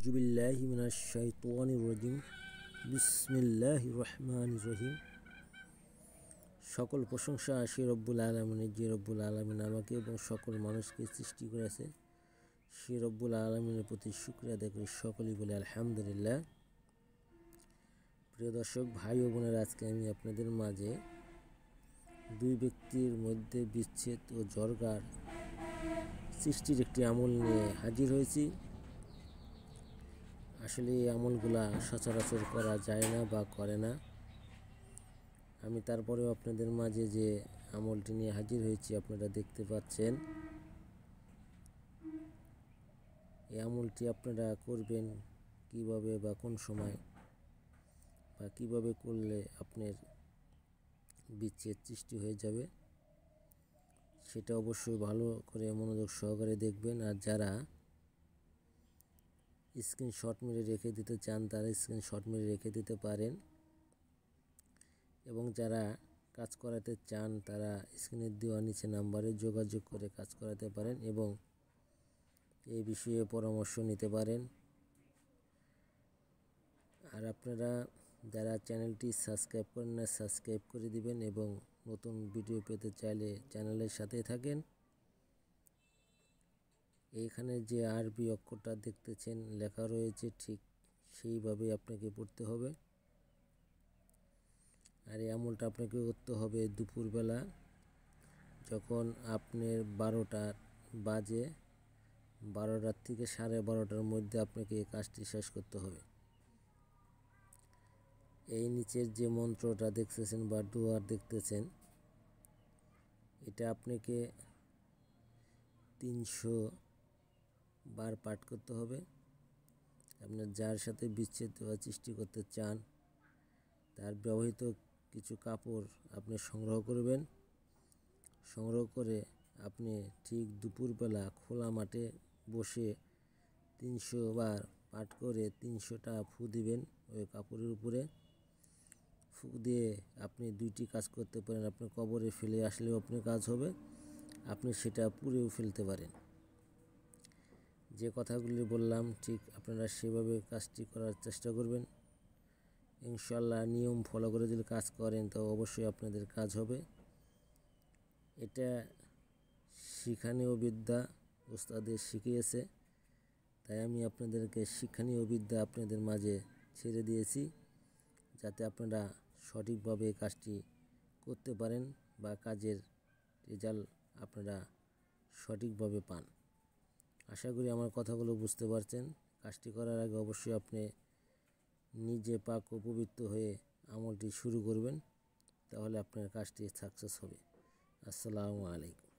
আউযুবিল্লাহি মিনাশ শাইতানির রাজিম। বিসমিল্লাহির রহমানির রহিম। সকল প্রশংসা সেই রব্বুল আলামিনের, যে রব্বুল আলামিন আমাকে এবং সকল মানুষকে সৃষ্টি করেছে। সেই রব্বুল আলামিনের প্রতি শুকরিয়া আদায় করি। সকলেই বলে আলহামদুলিল্লাহ। প্রিয় দর্শক, ভাই ও বোনেরা, আজকে আমি আপনাদের মাঝে দুই ব্যক্তির মধ্যে বিচ্ছেদ ও ঝগড়ার সৃষ্টির একটি আমল নিয়ে হাজির হয়েছি। আসলে এই আমলগুলা সচরাচর করা যায় না বা করে না। আমি তারপরেও আপনাদের মাঝে যে আমলটি নিয়ে হাজির হয়েছি আপনারা দেখতে পাচ্ছেন। এই আমলটি আপনারা করবেন কিভাবে বা কোন সময় বা কিভাবে করলে আপনার বিচ্ছেদ সৃষ্টি হয়ে যাবে, সেটা অবশ্যই ভালো করে মনোযোগ সহকারে দেখবেন। আর যারা স্ক্রিনশট মেরে রেখে দিতে চান তারা স্ক্রিনশট মেরে রেখে দিতে পারেন, এবং যারা কাজ করাতে চান তারা স্ক্রিনের দেওয়া নিচে নাম্বারে যোগাযোগ করে কাজ করাতে পারেন এবং এই বিষয়ে পরামর্শ নিতে পারেন। আর আপনারা যারা চ্যানেলটি সাবস্ক্রাইব করেন না, সাবস্ক্রাইব করে দিবেন এবং নতুন ভিডিও পেতে চাইলে চ্যানেলের সাথেই থাকেন। এইখানে যে আরবি অক্ষরটা দেখতেছেন লেখা রয়েছে, ঠিক সেইভাবে আপনাকে পড়তে হবে। আর এই আমলটা আপনাকে করতে হবে দুপুরবেলা, যখন আপনার 12টা বাজে, 12টার থেকে 12:30টার মধ্যে আপনাকে এই কাজটি শেষ করতে হবে। এই নিচের যে মন্ত্রটা দেখতেছেন বা দোয়া দেখতেছেন, এটা আপনাকে 300 বার পাঠ করতে হবে। আপনার যার সাথে বিচ্ছেদ বা সৃষ্টি করতে চান তার ব্যবহৃত কিছু কাপড় আপনি সংগ্রহ করবেন। সংগ্রহ করে আপনি ঠিক দুপুরবেলা খোলা মাঠে বসে 300 বার পাঠ করে 300টা ফু দিবেন ওই কাপড়ের উপরে। ফু দিয়ে আপনি দুইটি কাজ করতে পারেন। আপনি কবরে ফেলে আসলেও আপনার কাজ হবে, আপনি সেটা পুড়েও ফেলতে পারেন। যে কথাগুলি বললাম ঠিক আপনারা সেভাবে কাজটি করার চেষ্টা করবেন। ইনশাআল্লাহ নিয়ম ফলো করে যদি কাজ করেন তো অবশ্যই আপনাদের কাজ হবে। এটা শিক্ষণীয় বিদ্যা, ওস্তাদের শিখিয়েছে, তাই আমি আপনাদেরকে শিক্ষণীয় বিদ্যা আপনাদের মাঝে ছেড়ে দিয়েছি, যাতে আপনারা সঠিকভাবে কাজটি করতে পারেন বা কাজের রেজাল্ট আপনারা সঠিকভাবে পান। আশা করি আমার কথাগুলো বুঝতে পারছেন। কাজটি করার আগে অবশ্যই আপনি নিজে পাক ও পবিত্র হয়ে আমলটি শুরু করবেন, তাহলে আপনার কাজটি সাকসেস হবে। আসসালামু আলাইকুম।